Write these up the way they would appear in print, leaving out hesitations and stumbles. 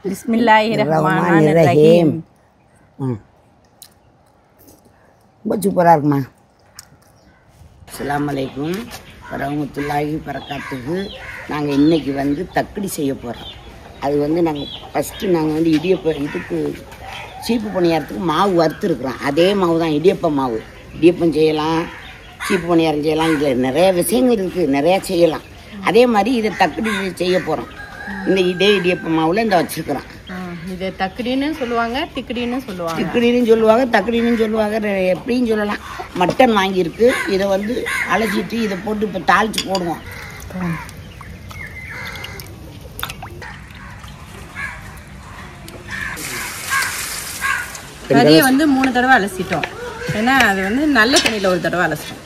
பிஸ்மில்லாஹிர்ரஹ்மானிர்ரஹீம். ரொம்ப சூப்பராக இருக்குமா. அஸ்ஸலாமு அலைக்கும் வரஹ்மத்துல்லாஹி வரகாத்துஹு. நாங்கள் இன்றைக்கி வந்து தக்கடி செய்ய போகிறோம். அது வந்து நாங்கள் ஃபஸ்ட்டு நாங்கள் வந்து இதுக்கு சீப்பு பணியாரத்துக்கு மாவு வறுத்துருக்குறோம். அதே மாவு தான் இடியப்ப மாவு. இடியப்பம் செய்யலாம், சீப்பு பணியாரம் செய்யலாம். இதில் நிறைய விஷயங்கள் இருக்குது, நிறையா செய்யலாம். அதே மாதிரி இதை தக்கடி செய்ய போகிறோம். இந்த இதே இடியப்ப மாவில் இந்த வச்சுருக்குறோம். இது தக்கடின்னு சொல்லுவாங்க, திக்கடின்னு சொல்லுவாங்க. திக்கடின்னு சொல்லுவாங்க, தக்கடின்னு சொல்லுவாங்க, எப்படின்னு சொல்லலாம். மட்டன் வாங்கியிருக்கு. இதை வந்து அலசிட்டு இதை போட்டு இப்போ தாளித்து போடுவோம். கறியை வந்து 3 தடவை அலசிட்டோம். ஏன்னா அது வந்து நல்ல தண்ணியில் ஒரு தடவை அலசிட்டோம்.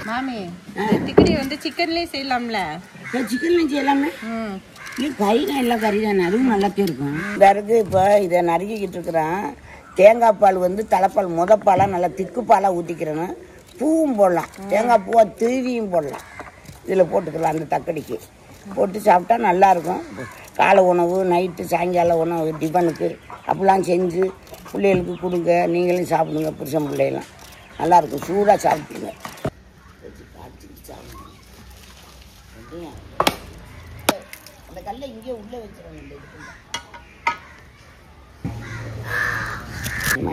மாமி, திக்கடி வந்து சிக்கன்லேயே செய்யலாம்ல? சிக்கன்லேயும் செய்யலாமே. இது கறி தான், எல்லாம் கறி தானே, அதுவும் நல்லாத்தே இருக்கும். பிறகு இப்போ இதை நறுக்கிக்கிட்டு இருக்கிறேன். தேங்காய் பால் வந்து தலைப்பால் முதப்பாலாக நல்லா திக்குப்பாலாக ஊற்றிக்கிறேன்னு பூவும் போடலாம், தேங்காய் பூவை திருவியும் போடலாம். இதில் போட்டுக்கலாம். அந்த தக்கடிக்கு போட்டு சாப்பிட்டா நல்லாயிருக்கும். காலை உணவு, நைட்டு சாயங்கால உணவு, டிஃபனுக்கு அப்படிலாம் செஞ்சு பிள்ளைகளுக்கு கொடுங்க. நீங்களும் சாப்பிடுங்க, புருஷன் பிள்ளைகளாம் நல்லாயிருக்கும். சூடாக சாப்பிடுங்க. அந்த கல்லை இங்கே உள்ளே வச்சிடணும்.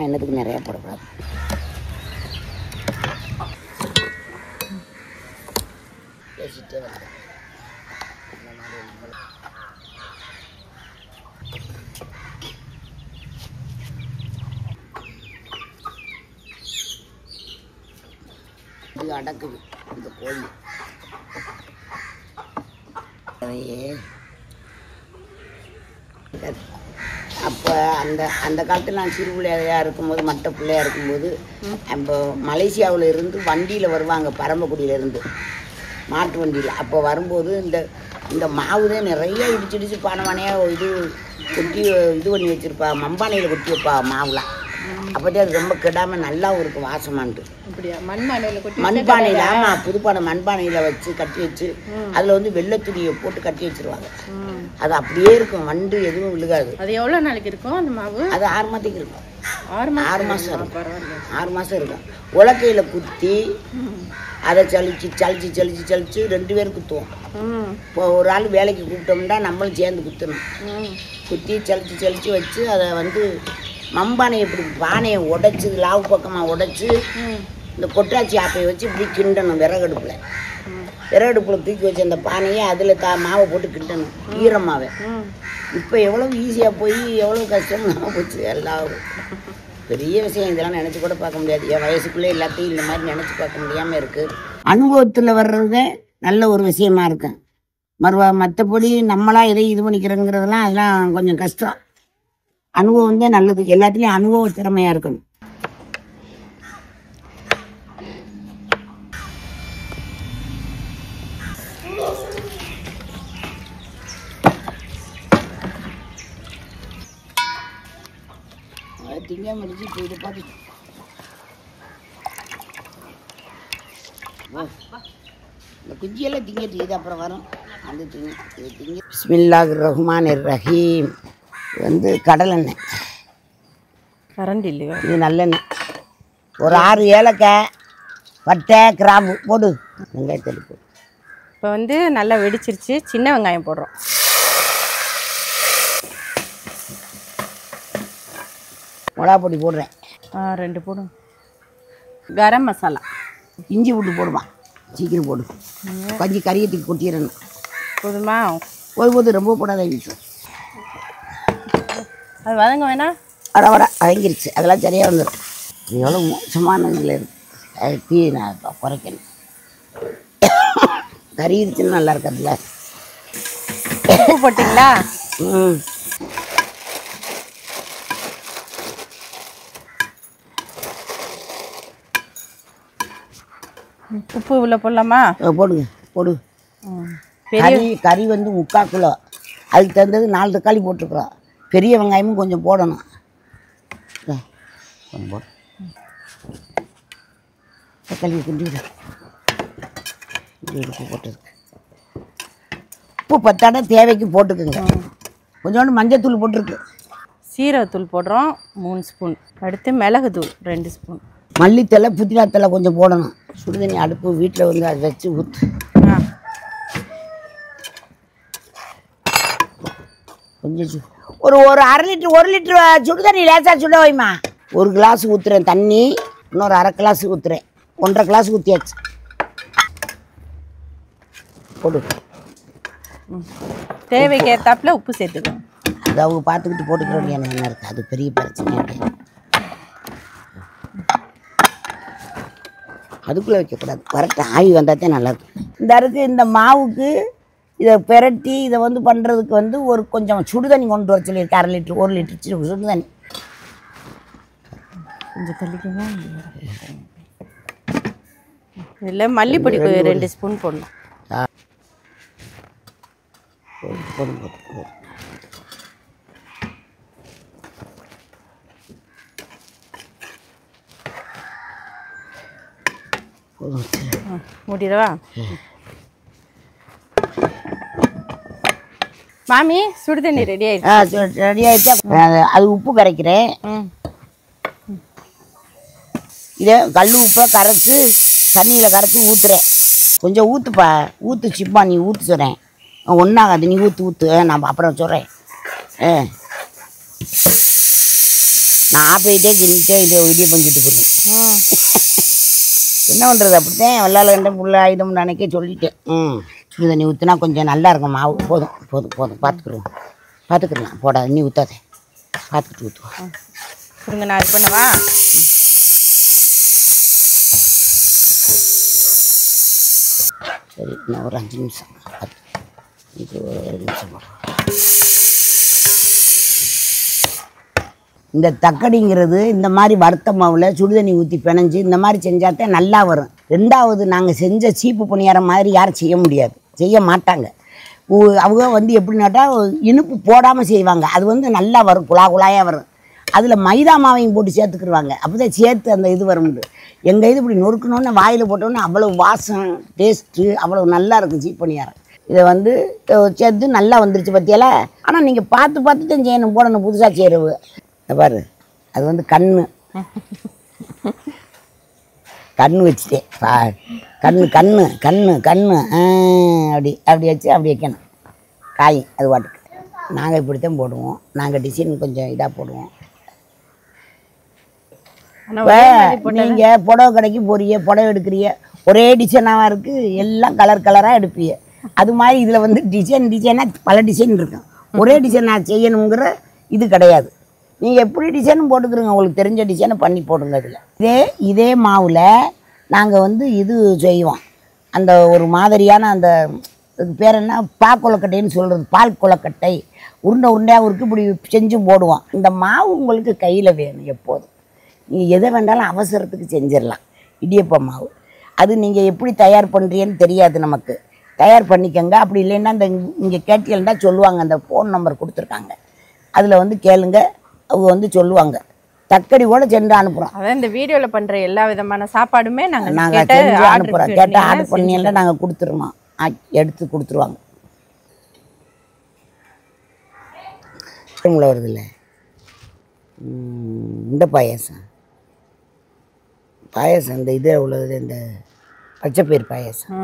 என்னத்துக்கு நிறையா போடக்கூடாது. பேசிட்டே வந்து இது அடக்குது இந்த கோழி. அப்போ அந்த காலத்தில் நான் சிறு பிள்ளையாக இருக்கும்போது, மற்ற பிள்ளையாக இருக்கும்போது, இப்போ மலேசியாவில் இருந்து வண்டியில் வருவாங்க, பரம்பக்குடியிலேருந்து மாட்டு வண்டியில். அப்போ வரும்போது இந்த மாவு தான் நிறைய இடிச்சிடிச்சு பானையாக இது கொட்டி இது பண்ணி வச்சுருப்பா. மண்பானையில் கொட்டி வைப்பா மாவுலாம். அப்போதே அது ரொம்ப கெடாமல் நல்லாவும் இருக்கும், வாசமான்ட்டு. மண்பானையில், ஆமாம், புதுப்பானை மண்பானையில் வச்சு கட்டி வச்சு அதில் வந்து வெள்ளைத்துணியை போட்டு கட்டி வச்சுருவாங்க. அது அப்படியே இருக்கும், வண்டு எதுவும் விழுகாது. அது எவ்வளோ நாளைக்கு இருக்கும் அந்த மாவு? அது 6 மாதத்துக்கு இருக்கும். 6 மாதம் இருக்கும். 6 மாதம் இருக்கும். உலக்கையில் குத்தி அதை சளிச்சு 2 பேர் குத்துவோம். இப்போ ஒரு ஆள் வேலைக்கு கூப்பிட்டோம்னா நம்மளும் சேர்ந்து குத்தணும். குத்தி சளிச்சு வச்சு அதை வந்து மண்பானையை இப்படி பானையை உடைச்சி லாவு பக்கமாக உடைச்சி இந்த கொட்டாச்சி ஆப்பையை வச்சு இப்படி கிண்டணும். விறகடுப்பில் தூக்கி வச்சு அந்த பானையை அதில் மாவை போட்டு கிண்டணும், ஈரமாவை. இப்போ எவ்வளோ ஈஸியாக போய் எவ்வளோ கஷ்டமாக போச்சு. எல்லாரும் பெரிய விஷயம், இதெல்லாம் நினச்சி கூட பார்க்க முடியாது. என் வயசுக்குள்ளே எல்லாத்தையும் இந்த மாதிரி நினச்சி பார்க்க முடியாமல் இருக்குது. அனுபவத்தில் வர்றதே நல்ல ஒரு விஷயமா இருக்கு. மற்றபடி நம்மளாக எதையும் இது பண்ணிக்கிறோங்கிறதெல்லாம் அதெல்லாம் கொஞ்சம் கஷ்டம். அனுபவம் தான் நல்லது. எல்லாத்துலேயும் அனுபவ திறமையாக இருக்கணும். திங்க முடிச்சு இப்போ இது பார்த்து இந்த குஞ்சியெல்லாம் திங்கிட்டு இது அப்புறம் வரும். அந்த திங்க இது திங்க. பிஸ்மில்லாஹிர்ரஹ்மானிர்ரஹீம். இது வந்து கடலெண்ணெய், கரண்ட் இல்லையா? இது நல்லெண்ணெய். ஒரு 6 ஏலக்காய், பட்டை, கிராம்பு போடு. வெங்காயத்தடி போடு. இப்போ வந்து நல்லா வெடிச்சிருச்சு. சின்ன வெங்காயம் போடுறோம். மிளகா பொடி போடுறேன். 2 போடும். கரம் மசாலா, இஞ்சி போட்டு போடுவான். சீக்கிரம் போடு. கொஞ்சம் கறியத்துக்கு கொட்டிடணும். போதுமா? போது ரொம்ப போடாத. அது வதங்க வேணாம். வர வதங்கிருச்சு. அதெல்லாம் சரியாக வந்துடும். எவ்வளோ மோசமான இதில் இருக்குது. தீ நான் குறைக்கணும். கறியிருச்சுன்னு நல்லா இருக்கிறதுல. உப்பு போட்டிங்களா? உப்பு உள்ள போடலாமா? போடுங்க, போடு. கறி வந்து 3/4 கிலோ, அதுக்கு தகுந்தது 4 தக்காளி போட்டுருக்குறோம். பெரிய வெங்காயமும் கொஞ்சம் போடணும். கொஞ்சம் போடு, தக்காளி கிண்டிடு. உப்பு போட்டுருக்கு. உப்பு பத்தாட தேவைக்கு போட்டுக்குங்க. கொஞ்சோண்டு மஞ்சத்தூள் போட்டிருக்கு. சீரகத்தூள் போடுறோம் 3 ஸ்பூன். அடுத்து மிளகுத்தூள் 2 ஸ்பூன். மல்லித்தலை புதினாத்தலை கொஞ்சம் போடணும். சுடுதண்ணி அடுப்பு வீட்டில் வந்து அதை வச்சு ஊற்று. கொஞ்சம் ஒரு 1/2 லிட்டர் 1 லிட்டர் சுடுதண்ணி லேசாக சுட வைமா. 1 கிளாஸ் ஊற்றுறேன் தண்ணி, இன்னொரு 1/2 கிளாஸ் ஊற்றுறேன். 1.5 கிளாஸ் ஊற்றியாச்சு. போடு. தேவைக்கு ஏற்றாப்புல உப்பு சேர்த்துக்கணும். அது அவங்க பார்த்துக்கிட்டு போட்டுக்கிற வேண்டிய என்ன இருக்குது, அது பெரிய பிரச்சனை கிடையாது. அதுக்குள்ளே வைக்கக்கூடாது, கரெக்டாக ஆவி வந்தால் தான் நல்லாயிருக்கும். இந்த அருக்கு இந்த மாவுக்கு இதை பெரட்டி இதை வந்து பண்ணுறதுக்கு வந்து ஒரு கொஞ்சம் சுடுதண்ணி கொண்டு வர சொல்லியிருக்கேன். 1/2 லிட்டர் 1 லிட்டர் சுடுதண்ணி கொஞ்சம் தள்ளிக்கங்க. இதில் மல்லிப்பொடி 2 ஸ்பூன் போடணும். போடும். மூடிடவா மாமி? சுடுதண்ணி ரெடி ஆயிடுச்சு. ரெடி ஆகிடுச்சா? அது உப்பு கரைக்கிறேன். இதை கல் உப்பை கரைச்சி தண்ணியில் கரைச்சி ஊற்றுறேன். கொஞ்சம் ஊற்றுப்பா, ஊற்று சிப்பா, நீ ஊற்று சொல்கிறேன். ஒன்றாகாது, நீ ஊற்று. நான் அப்புறம் சொல்கிறேன். நான் ஆப்பையிட்டே கிண்டிட்டே இடியை பங்கிட்டு போடுவேன். என்ன பண்ணுறது, அப்படித்தான் வெள்ளால கண்ட புள்ள ஆயுதம்னு நினைக்க சொல்லிட்டேன். சுடு தண்ணி ஊற்றினா கொஞ்சம் நல்லா இருக்கும் மாவு. போதும் பார்த்துக்கலாம். போடாது, நீ ஊற்றாத, பார்த்துக்கிட்டு ஊற்றுவோம். கொடுங்க, நான் இது பண்ணவா? சரி, நான் ஒரு 5 நிமிஷம், 10 ஒரு 2 நிமிஷம் போடுறேன். இந்த தக்கடிங்கிறது இந்த மாதிரி வறுத்த மாவில் சுடுதண்ணி ஊற்றி பிணைஞ்சு இந்த மாதிரி செஞ்சால் நல்லா வரும். 2வது, நாங்கள் செஞ்ச சீப்பு பணியாரம் மாதிரி யாரும் செய்ய முடியாது, செய்ய மாட்டாங்க. அவங்க வந்து எப்படின்னாட்டா இனிப்பு போடாமல் செய்வாங்க. அது வந்து நல்லா வரும், குழாயாக வரும். அதில் மைதா மாவையும் போட்டு சேர்த்துக்கிடுவாங்க. அப்போ தான் சேர்த்து அந்த இது வரும்ண்டு. எங்கள் இது இப்படி நொறுக்கணுன்னு வாயில் போட்டோன்னே அவ்வளோ வாசம், டேஸ்ட்டு அவ்வளோ நல்லா இருக்கும் சீப்பு பணியாரம். இதை வந்து சேர்த்து நல்லா வந்துருச்சு பற்றியெல்லாம். ஆனால் நீங்கள் பார்த்து தான் செய்யணும், போடணும். புதுசாக செய்கிறவு பாரு, அது வந்து கண்ணு வச்சுட்டேன். கண்ணு அப்படி வச்சு அப்படி வைக்கணும். காய் அது பாட்டுக்கு. நாங்கள் இப்படித்தான் போடுவோம். நாங்கள் டிசைன் கொஞ்சம் இதாக போடுவோம். நீங்கள் புடவை கடைக்கு போறிய, புடவை எடுக்கிறிய, ஒரே டிசைனாக இருக்குது, எல்லாம் கலராக எடுப்பீங்க. அது மாதிரி இதில் வந்து டிசைனாக பல டிசைன் இருக்கும். ஒரே டிசைனாக செய்யணுங்கிற இது கிடையாது. நீங்கள் எப்படி டிசைனும் போட்டுக்கிறோங்க, உங்களுக்கு தெரிஞ்ச டிசைனை பண்ணி போடுங்க. இதில் இதே மாவில் நாங்கள் வந்து இது செய்வோம். அந்த ஒரு மாதிரியான அந்த இதுக்கு பேர் என்ன, பாக்கொலக்கட்டைன்னு சொல்கிறது. பால் கொலக்கட்டை உருண்டையாக இருக்குது. இப்படி செஞ்சும் போடுவோம். இந்த மாவு உங்களுக்கு கையில் வேணும் எப்போதும். நீங்கள் எதை வேண்டாலும் அவசரத்துக்கு செஞ்சிடலாம். இடியப்ப மாவு அது நீங்கள் எப்படி தயார் பண்ணுறீன்னு தெரியாது நமக்கு. தயார் பண்ணிக்கங்க. அப்படி இல்லைன்னா இந்த இங்கே கேட்டீங்கன்னா சொல்லுவாங்க. அந்த ஃபோன் நம்பர் கொடுத்துருக்காங்க, அதில் வந்து கேளுங்க, அவங்க வந்து சொல்லுவாங்க. தக்கடி கூட சென்று அனுப்புகிறோம். அதான் இந்த வீடியோவில் பண்ணுற எல்லா விதமான சாப்பாடுமே நாங்கள் செஞ்சு அனுப்புகிறோம். கேட்டால் ஆர்டர் பண்ணியெல்லாம் நாங்கள் கொடுத்துருமா, எடுத்து கொடுத்துருவாங்க. வருது இல்லை இந்த பாயாசம் இந்த இது உள்ளது, இந்த பச்சைப்பயிர் பாயாசம்.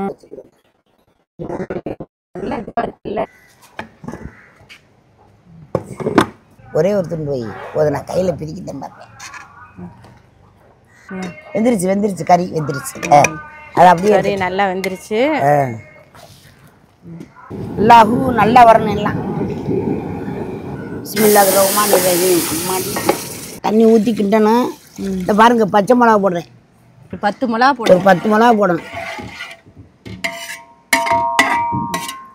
ஒரே ஒரு துண்டு வை போதும். நான் கையில் பிரிக்கிட்டேன் பார்த்தேன். வெந்துருச்சு கறி வெந்துருச்சு. அது அப்படியே நல்லா வெந்துருச்சு. அல்லாஹூ நல்லா வரணும் எல்லாம். பிஸ்மில்லாஹ் ரஹ்மான் ரஹீம். தண்ணி ஊற்றி கிண்டணும். இந்த பாருங்க, பச்சை மிளகா போடுறேன். 10 மிளகா போடுறேன். ஒரு 10 மிளகா போடணும்.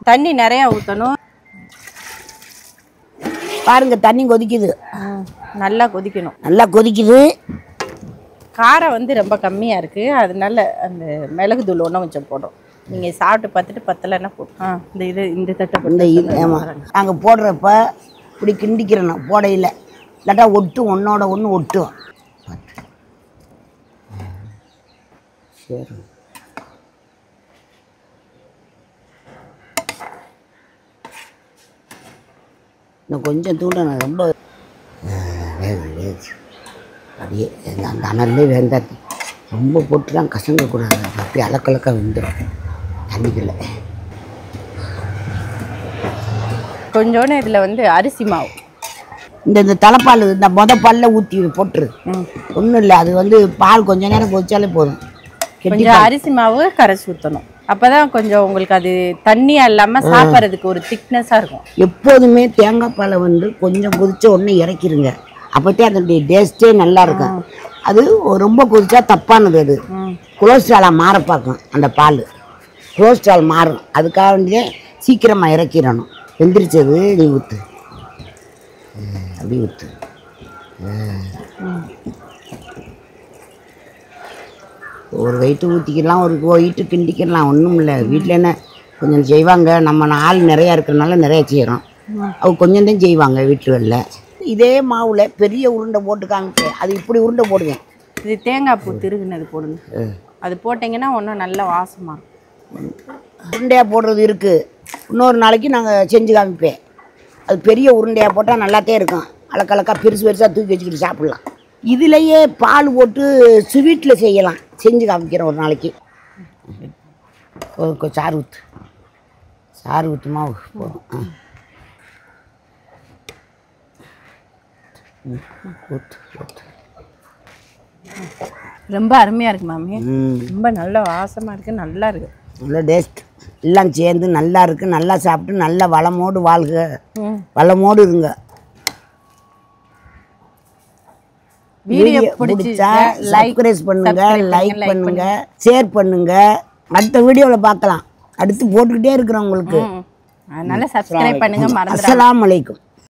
தண்ணி நிறையா ஊற்றணும். பாருங்க, தண்ணி கொதிக்குது. நல்லா கொதிக்கணும். நல்லா கொதிக்குது. காரம் வந்து ரொம்ப கம்மியாக இருக்குது, அதனால அந்த மிளகு தூள் ஒன்றும் கொஞ்சம் போடும். நீங்கள் சாப்பிட்டு பார்த்துட்டு பத்தலைன்னா போட்டு இந்த தட்டை இந்த ஆமாம் நாங்கள் போடுறப்ப இப்படி கிண்டிக்கிறணும் போடையில், இல்லாட்டா ஒட்டும், ஒன்றோட ஒன்று ஒட்டும். சரி, இன்னும் கொஞ்சம் தூண்டணும், ரொம்ப அப்படியே அந்த அனல்லே வேண்டாது, ரொம்ப போட்டுலாம் கசங்கக்கூடாது, அப்படியே அலக்கலக்காக வெந்துடும் தண்ணிக்குள்ள. கொஞ்சோன்னு இதில் வந்து அரிசி மாவு, இந்த தலைப்பால் இந்த பாலில் ஊற்றி போட்டுரு, ஒன்றும் இல்லை, அது வந்து பால் கொஞ்ச நேரம் கொதிச்சாலே போதும். கொஞ்சம் அரிசி மாவு கரைச்சி ஊற்றணும், அப்போதான் கொஞ்சம் உங்களுக்கு அது தண்ணியாக இல்லாமல் சாப்பிட்றதுக்கு ஒரு திக்னஸாக இருக்கும். எப்போதுமே தேங்காய் பாலை வந்து கொஞ்சம் கொதிச்ச உடனே இறக்கிருங்க, அப்போத்தே அதனுடைய டேஸ்ட்டே நல்லா இருக்கும். அது ரொம்ப கொதிச்சா தப்பானது, அது கொலஸ்ட்ராலாக மாற பார்க்கும், அந்த பால் கொலஸ்ட்ரால் மாறும். அதுக்காக வேண்டியே சீக்கிரமாக இறக்கிடணும். வெந்திரிச்சது நீ ஊற்று, அப்படி ஊற்று. ஒரு வயிற்று ஊற்றிக்கலாம், ஒரு வயிற்று கிண்டிக்கலாம், ஒன்றும் இல்லை. வீட்டில் என்ன கொஞ்சம் செய்வாங்க, நம்ம ஆள் நிறையா இருக்கிறனால நிறையா செய்கிறோம், அவங்க கொஞ்சம் தான் செய்வாங்க வீட்டுகளில். இதே மாவில் பெரிய உருண்டை போட்டு காமிச்சு, அது இப்படி உருண்டை போடுவேன். இது தேங்காய் பூ திருகுனது போடுங்க, அது போட்டிங்கன்னா ஒன்றும் நல்ல வாசமாக இருக்கும். உருண்டையாக போடுறது இருக்குது, இன்னொரு நாளைக்கு நாங்கள் செஞ்சு காமிப்பேன். அது பெரிய உருண்டையாக போட்டால் நல்லாத்தே இருக்கும், அலக்கலக்கா பெருசு பெருசாக தூக்கி வச்சுக்கிட்டு சாப்பிட்லாம். இதுலேயே பால் போட்டு ஸ்வீட்டில் செய்யலாம், செஞ்சு காமிக்கிறேன் ஒரு நாளைக்கு. சாறு ஊற்று, சாறு ஊற்று மாவு போதும். ஊற்று ஊற்று. ரொம்ப அருமையாக இருக்குது மாமி, ரொம்ப நல்ல வாசமாக இருக்குது, நல்லா இருக்குது, நல்ல டேஸ்ட். எல்லாம் சேர்ந்து நல்லா இருக்குது, நல்லா சாப்பிட்டு நல்லா வளமோடு வாழ்க, வளமோடு இருங்க. வீடியோ பிடிச்சா சப்ஸ்கிரைப் பண்ணுங்க, லைக் பண்ணுங்க, ஷேர் பண்ணுங்க. அடுத்த வீடியோவில் பார்க்கலாம், அடுத்து போட்டுக்கிட்டே இருக்கிறோம் உங்களுக்கு. அதனால சப்ஸ்கிரைப் பண்ணுங்க, மறந்துடாதீங்க. அஸ்ஸலாமு அலைக்கும்.